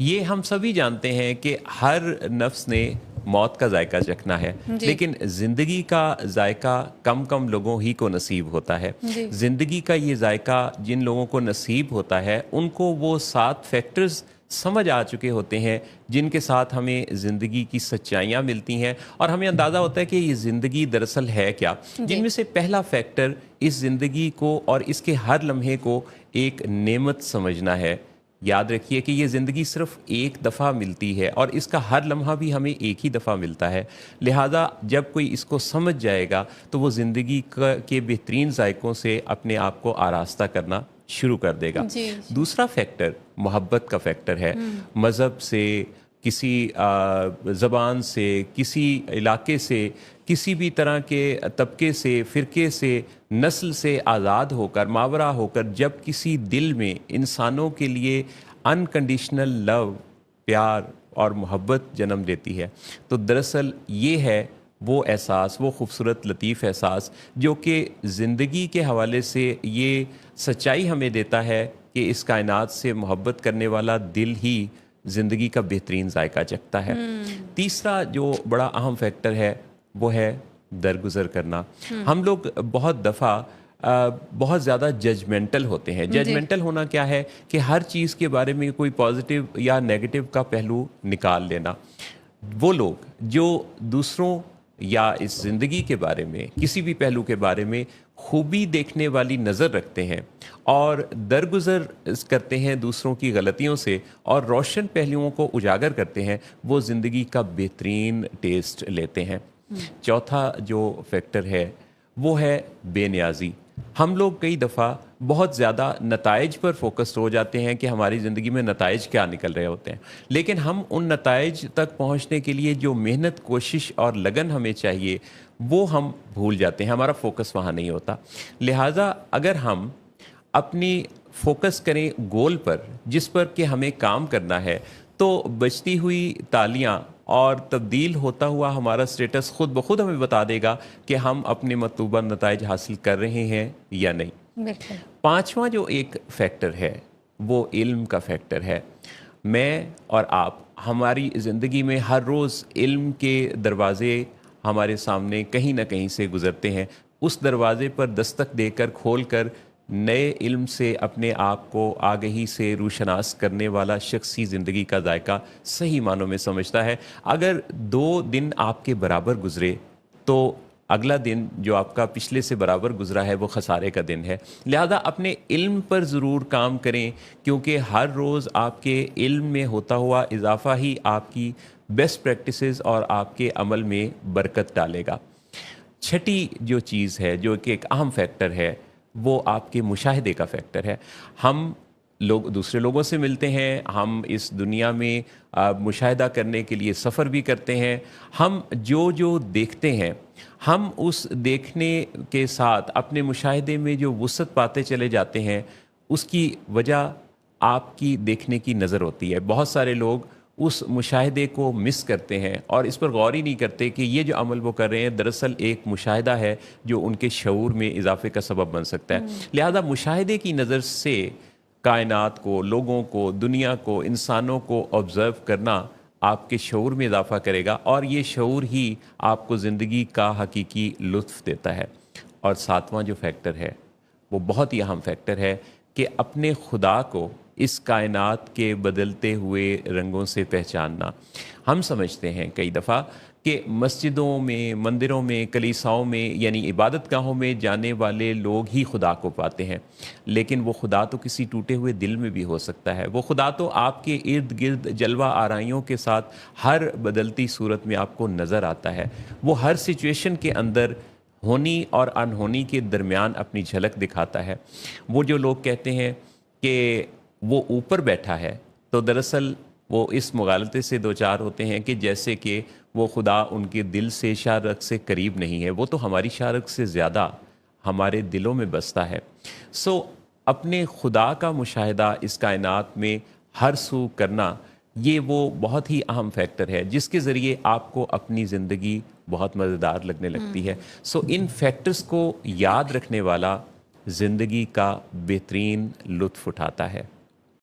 یہ ہم سبھی جانتے ہیں کہ ہر نفس نے موت کا ذائقہ چکھنا ہے، جی لیکن زندگی کا ذائقہ کم کم لوگوں ہی کو نصیب ہوتا ہے۔ جی زندگی کا یہ ذائقہ جن لوگوں کو نصیب ہوتا ہے ان کو وہ 7 فیکٹرز سمجھ آ چکے ہوتے ہیں جن کے ساتھ ہمیں زندگی کی سچائیاں ملتی ہیں اور ہمیں اندازہ ہوتا ہے کہ یہ زندگی دراصل ہے کیا۔ جن جی میں سے پہلا فیکٹر اس زندگی کو اور اس کے ہر لمحے کو ایک نعمت سمجھنا ہے۔ یاد رکھیے کہ یہ زندگی صرف ایک دفعہ ملتی ہے اور اس کا ہر لمحہ بھی ہمیں ایک ہی دفعہ ملتا ہے، لہٰذا جب کوئی اس کو سمجھ جائے گا تو وہ زندگی کے بہترین ذائقوں سے اپنے آپ کو آراستہ کرنا شروع کر دے گا۔ جی جی دوسرا فیکٹر محبت کا فیکٹر ہے۔ مذہب سے، کسی زبان سے، کسی علاقے سے، کسی بھی طرح کے طبقے سے، فرقے سے، نسل سے آزاد ہو کر، ماورا ہو کر جب کسی دل میں انسانوں کے لیے انکنڈیشنل لو، پیار اور محبت جنم لیتی ہے تو دراصل یہ ہے وہ احساس، وہ خوبصورت لطیف احساس جو کہ زندگی کے حوالے سے یہ سچائی ہمیں دیتا ہے کہ اس کائنات سے محبت کرنے والا دل ہی زندگی کا بہترین ذائقہ چکھتا ہے۔ تیسرا جو بڑا اہم فیکٹر ہے وہ ہے درگزر کرنا۔ ہم لوگ بہت دفعہ بہت زیادہ ججمنٹل ہوتے ہیں۔ جی ججمنٹل ہونا کیا ہے کہ ہر چیز کے بارے میں کوئی پازیٹیو یا نیگیٹو کا پہلو نکال لینا۔ وہ لوگ جو دوسروں یا اس زندگی کے بارے میں کسی بھی پہلو کے بارے میں خوبی دیکھنے والی نظر رکھتے ہیں اور درگزر کرتے ہیں دوسروں کی غلطیوں سے اور روشن پہلوؤں کو اجاگر کرتے ہیں، وہ زندگی کا بہترین ٹیسٹ لیتے ہیں۔ چوتھا جو فیکٹر ہے وہ ہے بے نیازی۔ ہم لوگ کئی دفعہ بہت زیادہ نتائج پر فوکس ہو جاتے ہیں کہ ہماری زندگی میں نتائج کیا نکل رہے ہوتے ہیں، لیکن ہم ان نتائج تک پہنچنے کے لیے جو محنت، کوشش اور لگن ہمیں چاہیے وہ ہم بھول جاتے ہیں، ہمارا فوکس وہاں نہیں ہوتا۔ لہٰذا اگر ہم اپنی فوکس کریں گول پر جس پر کہ ہمیں کام کرنا ہے تو بجتی ہوئی تالیاں اور تبدیل ہوتا ہوا ہمارا سٹیٹس خود بخود ہمیں بتا دے گا کہ ہم اپنے مطلوبہ نتائج حاصل کر رہے ہیں یا نہیں۔ بالکل پانچواں جو ایک فیکٹر ہے وہ علم کا فیکٹر ہے۔ میں اور آپ ہماری زندگی میں ہر روز علم کے دروازے ہمارے سامنے کہیں نہ کہیں سے گزرتے ہیں۔ اس دروازے پر دستک دے کر کھول کر نئے علم سے اپنے آپ کو آگہی سے روشناس کرنے والا شخصی زندگی کا ذائقہ صحیح معنوں میں سمجھتا ہے۔ اگر 2 دن آپ کے برابر گزرے تو اگلا دن جو آپ کا پچھلے سے برابر گزرا ہے وہ خسارے کا دن ہے۔ لہذا اپنے علم پر ضرور کام کریں کیونکہ ہر روز آپ کے علم میں ہوتا ہوا اضافہ ہی آپ کی بیسٹ پریکٹسز اور آپ کے عمل میں برکت ڈالے گا۔ چھٹی جو چیز ہے جو کہ ایک اہم فیکٹر ہے وہ آپ کے مشاہدے کا فیکٹر ہے۔ ہم لوگ دوسرے لوگوں سے ملتے ہیں، ہم اس دنیا میں مشاہدہ کرنے کے لیے سفر بھی کرتے ہیں۔ ہم جو دیکھتے ہیں ہم اس دیکھنے کے ساتھ اپنے مشاہدے میں جو وسعت پاتے چلے جاتے ہیں اس کی وجہ آپ کی دیکھنے کی نظر ہوتی ہے۔ بہت سارے لوگ اس مشاہدے کو مس کرتے ہیں اور اس پر غور ہی نہیں کرتے کہ یہ جو عمل وہ کر رہے ہیں دراصل ایک مشاہدہ ہے جو ان کے شعور میں اضافے کا سبب بن سکتا ہے۔ لہذا مشاہدے کی نظر سے کائنات کو، لوگوں کو، دنیا کو، انسانوں کو آبزرو کرنا آپ کے شعور میں اضافہ کرے گا اور یہ شعور ہی آپ کو زندگی کا حقیقی لطف دیتا ہے۔ اور ساتواں جو فیکٹر ہے وہ بہت ہی اہم فیکٹر ہے کہ اپنے خدا کو اس کائنات کے بدلتے ہوئے رنگوں سے پہچاننا۔ ہم سمجھتے ہیں کئی دفعہ کہ مسجدوں میں، مندروں میں، کلیساؤں میں یعنی عبادت گاہوں میں جانے والے لوگ ہی خدا کو پاتے ہیں، لیکن وہ خدا تو کسی ٹوٹے ہوئے دل میں بھی ہو سکتا ہے۔ وہ خدا تو آپ کے ارد گرد جلوہ آرائیوں کے ساتھ ہر بدلتی صورت میں آپ کو نظر آتا ہے۔ وہ ہر سچویشن کے اندر ہونی اور انہونی کے درمیان اپنی جھلک دکھاتا ہے۔ وہ جو لوگ کہتے ہیں کہ وہ اوپر بیٹھا ہے تو دراصل وہ اس مغالطے سے دوچار ہوتے ہیں کہ جیسے کہ وہ خدا ان کے دل سے شارق سے قریب نہیں ہے، وہ تو ہماری شارق سے زیادہ ہمارے دلوں میں بستا ہے۔ اپنے خدا کا مشاہدہ اس کائنات میں ہر سو کرنا یہ وہ بہت ہی اہم فیکٹر ہے جس کے ذریعے آپ کو اپنی زندگی بہت مزیدار لگنے لگتی ہے۔ ان فیکٹرز کو یاد رکھنے والا زندگی کا بہترین لطف اٹھاتا ہے۔